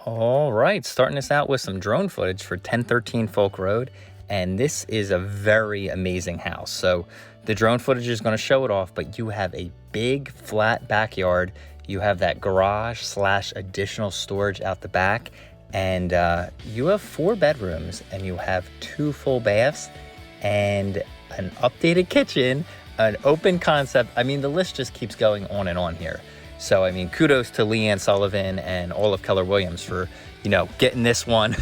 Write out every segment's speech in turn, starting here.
All right, starting this out with some drone footage for 1013 Foulk Road, and this is a very amazing house. So the drone footage is going to show it off, but you have a big flat backyard. You have that garage slash additional storage out the back, and you have 4 bedrooms, and you have 2 full baths, and an updated kitchen, an open concept. I mean, the list just keeps going on and on here. So, I mean, kudos to LeeAnn Sullivan and all of Keller Williams for, getting this one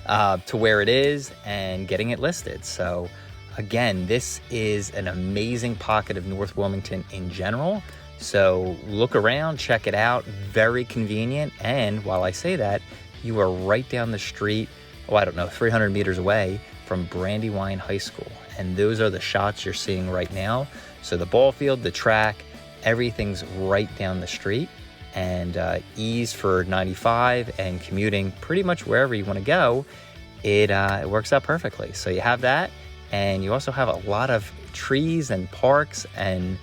to where it is and getting it listed. So, again, this is an amazing pocket of North Wilmington in general. So, look around, check it out. Very convenient. And while I say that, you are right down the street, 300 meters away from Brandywine High School. And those are the shots you're seeing right now. So, the ball field, the track, everything's right down the street, and ease for 95 and commuting pretty much wherever you want to go. It works out perfectly. So you have that, and you also have a lot of trees and parks. And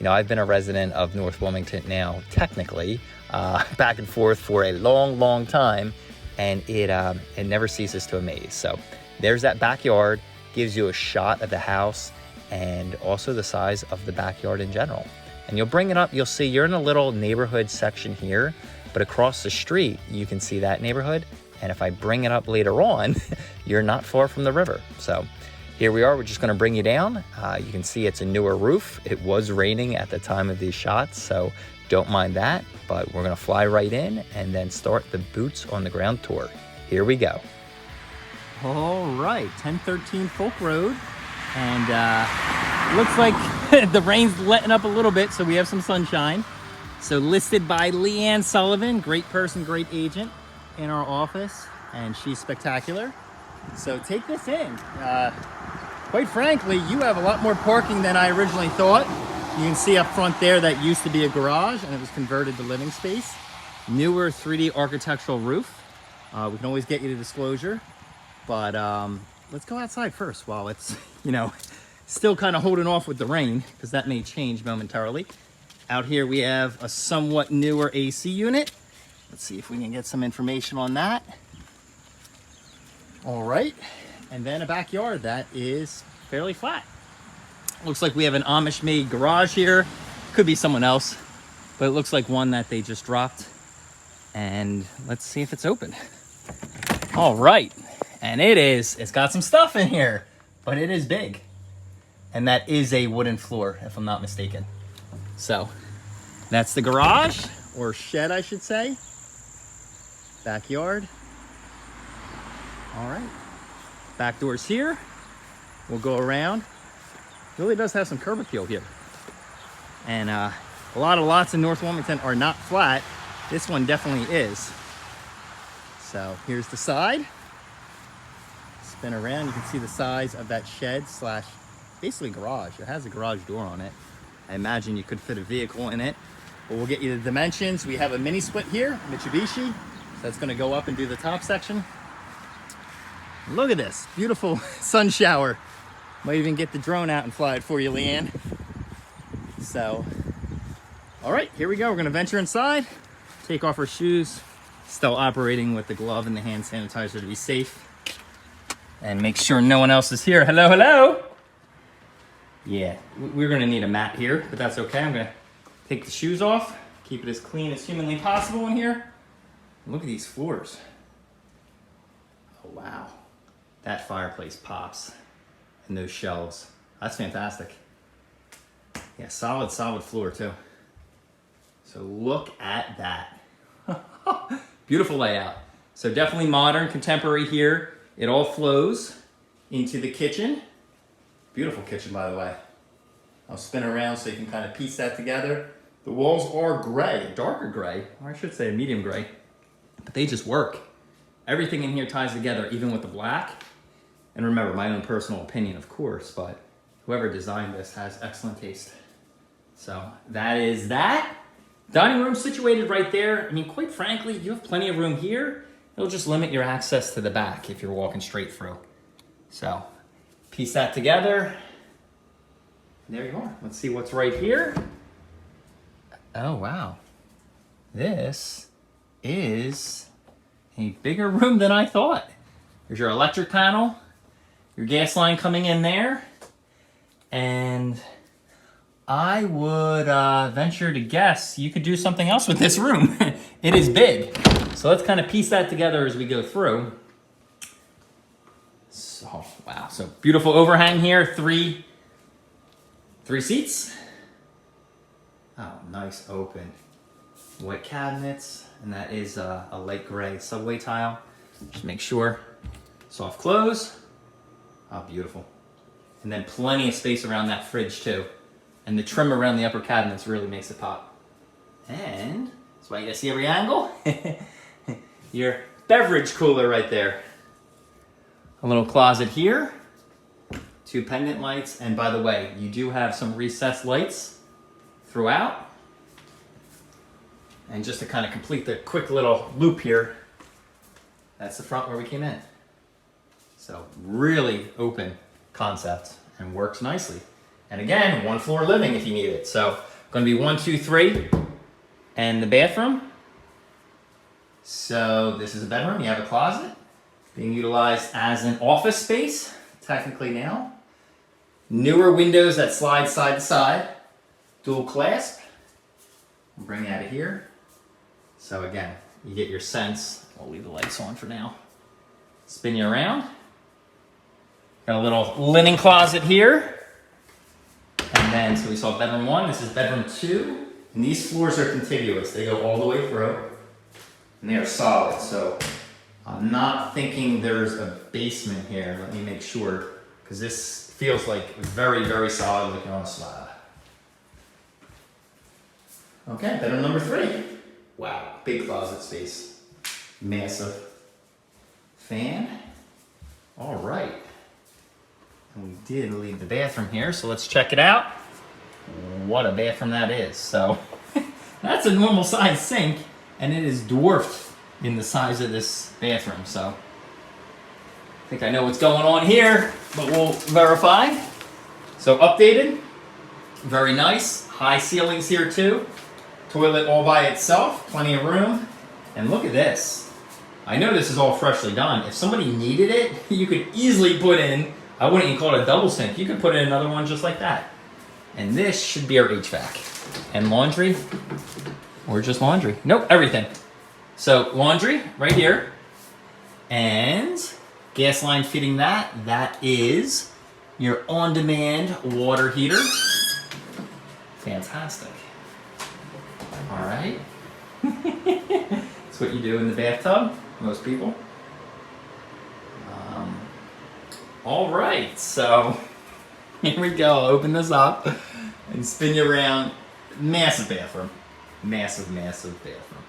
I've been a resident of North Wilmington now, technically, back and forth for a long time, and it never ceases to amaze. So there's that backyard, gives you a shot of the house and also the size of the backyard in general. And you'll bring it up, you'll see you're in a little neighborhood section here, but across the street, you can see that neighborhood. And if I bring it up later on, you're not far from the river. So here we are, we're just gonna bring you down. You can see it's a newer roof. It was raining at the time of these shots, so don't mind that, but we're gonna fly right in and then start the boots on the ground tour. Here we go. All right, 1013 Foulk Road. And looks like the rain's letting up a little bit, so we have some sunshine. So listed by LeeAnn Sullivan, great person, great agent in our office, and she's spectacular. So take this in. Quite frankly, you have a lot more parking than I originally thought. You can see up front there that used to be a garage and it was converted to living space. Newer 3D architectural roof. We can always get you to disclosure, but let's go outside first while it's, still kind of holding off with the rain, because that may change momentarily. Out here we have a somewhat newer AC unit. Let's see if we can get some information on that. All right, and then a backyard that is fairly flat. Looks like we have an Amish-made garage here. Could be someone else, but it looks like one that they just dropped. And let's see if it's open. All right. And it's got some stuff in here, but it is big. And that is a wooden floor, if I'm not mistaken. So that's the garage, or shed, I should say. Backyard. All right. Back doors here. We'll go around. It really does have some curb appeal here. And a lot of lots in North Wilmington are not flat. This one definitely is. So here's the side. Spin around, you can see the size of that shed slash basically garage. It has a garage door on it. I imagine you could fit a vehicle in it, but we'll get you the dimensions. We have a mini split here, Mitsubishi. So that's gonna go up and do the top section. Look at this, beautiful sun shower. Might even get the drone out and fly it for you, LeeAnn. So, all right, here we go. We're gonna venture inside, take off our shoes, still operating with the glove and the hand sanitizer to be safe. And make sure no one else is here. Hello. Yeah, we're gonna need a mat here, but that's okay. I'm gonna take the shoes off, keep it as clean as humanly possible in here. Look at these floors. Oh, wow. That fireplace pops. And those shelves. That's fantastic. Yeah, solid floor too. So look at that. Beautiful layout. So definitely modern, contemporary here. It all flows into the kitchen. Beautiful kitchen, by the way. I'll spin around so you can kind of piece that together. The walls are gray, darker gray, or I should say a medium gray, but they just work. Everything in here ties together, even with the black. And remember, my own personal opinion, of course, but whoever designed this has excellent taste. So that is that. Dining room situated right there. I mean, quite frankly, you have plenty of room here. It'll just limit your access to the back if you're walking straight through. So piece that together. There you are. Let's see what's right here. Oh, wow. This is a bigger room than I thought. There's your electric panel, your gas line coming in there, and I would venture to guess you could do something else with this room. It is big. So let's kind of piece that together as we go through. So, wow, so beautiful overhang here, three seats. Oh, nice open. White cabinets, and that is a light gray subway tile. Just make sure. Soft close. Oh, beautiful. And then plenty of space around that fridge too. And the trim around the upper cabinets really makes it pop. And that's why you gotta see every angle. Your beverage cooler right there. A little closet here. 2 pendant lights. And by the way, you do have some recessed lights throughout. And just to kind of complete the quick little loop here, that's the front where we came in. So really open concept and works nicely. And again, 1 floor living if you need it. So going to be 1, 2, 3, and the bathroom. So this is a bedroom. You have a closet being utilized as an office space, technically now. Newer windows that slide side to side. Dual clasp. I'll bring you out of here. So again, you get your sense. I'll leave the lights on for now. Spin you around. Got a little linen closet here. And then, so we saw bedroom 1, this is bedroom 2. And these floors are contiguous. They go all the way through. And they are solid. So I'm not thinking there's a basement here. Let me make sure. Because this feels like very, very solid looking on a slab. Okay, bedroom number 3. Wow, big closet space. Massive. Fan. All right. And we did leave the bathroom here, so let's check it out. What a bathroom that is. So that's a normal size sink, and it is dwarfed in the size of this bathroom. So I think I know what's going on here, but we'll verify. So updated, very nice. High ceilings here too. Toilet all by itself, plenty of room. And look at this. I know this is all freshly done. If somebody needed it, you could easily put in, I wouldn't even call it a double sink. You could put in another one just like that. And this should be our HVAC. And laundry, or just laundry. Nope, everything. So laundry right here. And gas line feeding that. That is your on-demand water heater. Fantastic. All right. That's what you do in the bathtub, most people. All right, so here we go. I'll open this up and spin you around. Massive bathroom. Massive, massive bathroom.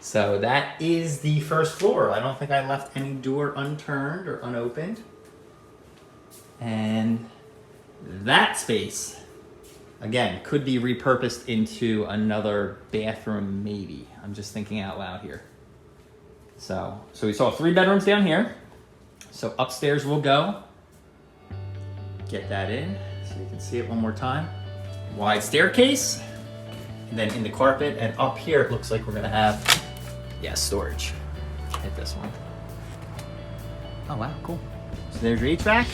So that is the first floor. I don't think I left any door unturned or unopened. And that space, again, could be repurposed into another bathroom, maybe. I'm just thinking out loud here. So we saw 3 bedrooms down here. So upstairs we'll go. Get that in so you can see it one more time. Wide staircase. And then in the carpet, and up here it looks like we're gonna have, storage. Hit this one. Oh wow, cool. So there's your HVAC.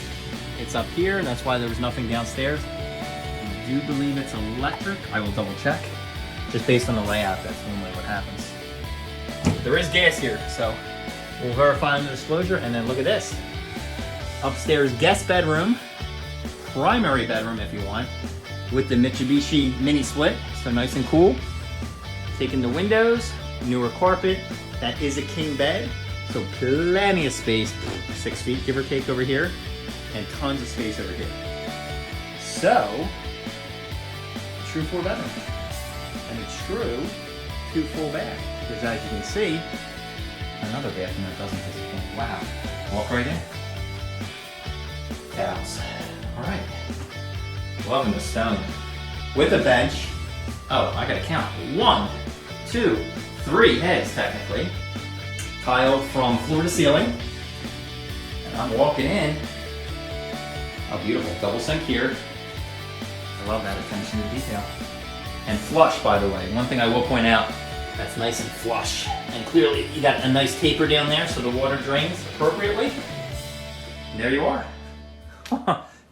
It's up here, and that's why there was nothing downstairs. I do believe it's electric. I will double check. Just based on the layout, that's normally what happens. There is gas here, so we'll verify on the disclosure, and then look at this. Upstairs guest bedroom, primary bedroom if you want, with the Mitsubishi mini split, so nice and cool. Taking the windows, newer carpet, that is a king bed, so plenty of space, 6 feet give or take over here, and tons of space over here. So, true 4 bedroom, and a true 2 full bath, because as you can see, another bathroom that doesn't disappoint. Wow, walk right in. House. All right, loving the stone. With a bench, oh, I gotta count. 1, 2, 3 heads technically. Tiled from floor to ceiling. And I'm walking in. Oh, beautiful, double sink here. I love that attention to detail. And flush, by the way. One thing I will point out, That's nice and flush. And clearly you got a nice taper down there so the water drains appropriately. And there you are.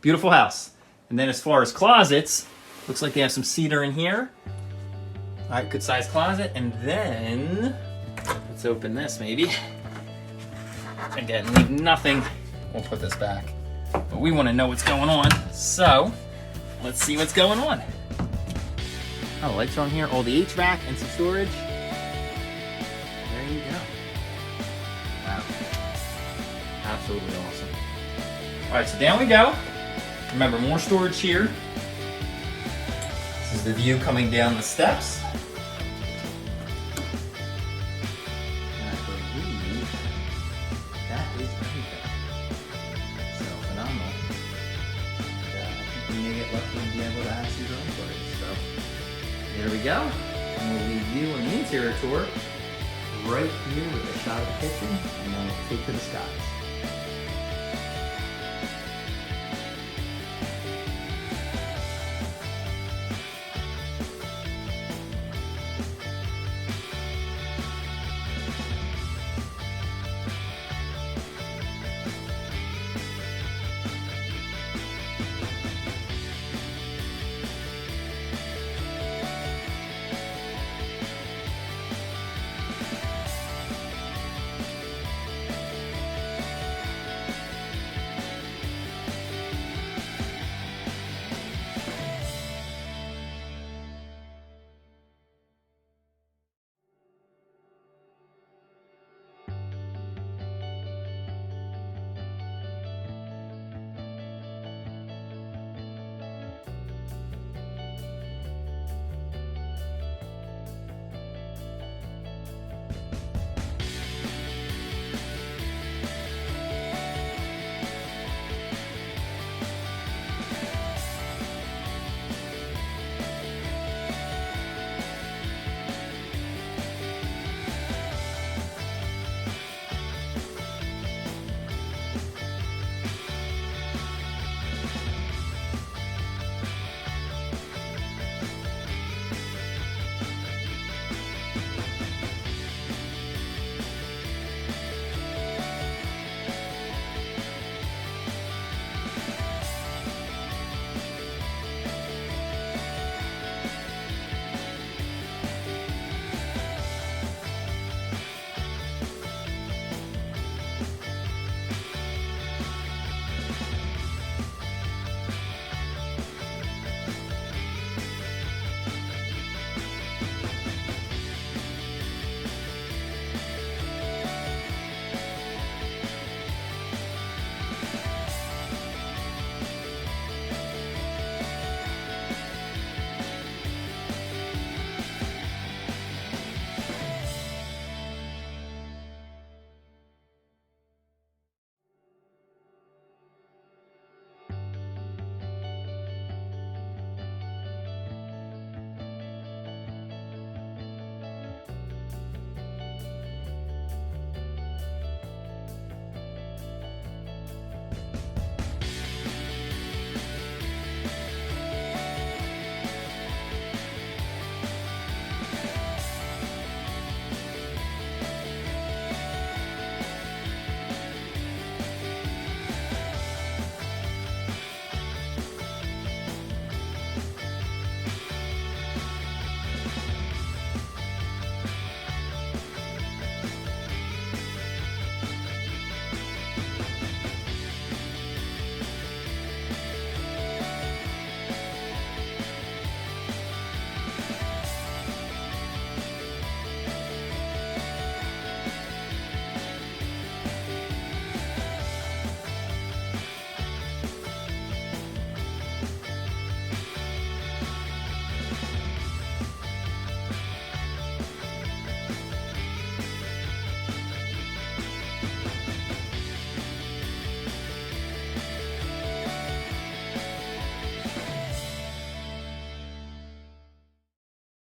Beautiful house. And then as far as closets, looks like they have some cedar in here. All right, good sized closet. And then, let's open this maybe. Again, leave nothing. We'll put this back. But we want to know what's going on. So, let's see what's going on. Oh, the lights are on here. All the HVAC and some storage. There you go. Wow. Absolutely awesome. All right, so down we go. Remember, more storage here. This is the view coming down the steps. And I believe that is everything. So phenomenal. And, I think we may get lucky and be able to add some drone footage. So there we go. And we'll leave you on the interior tour right here with a shot of the kitchen, and then we'll take to the skies.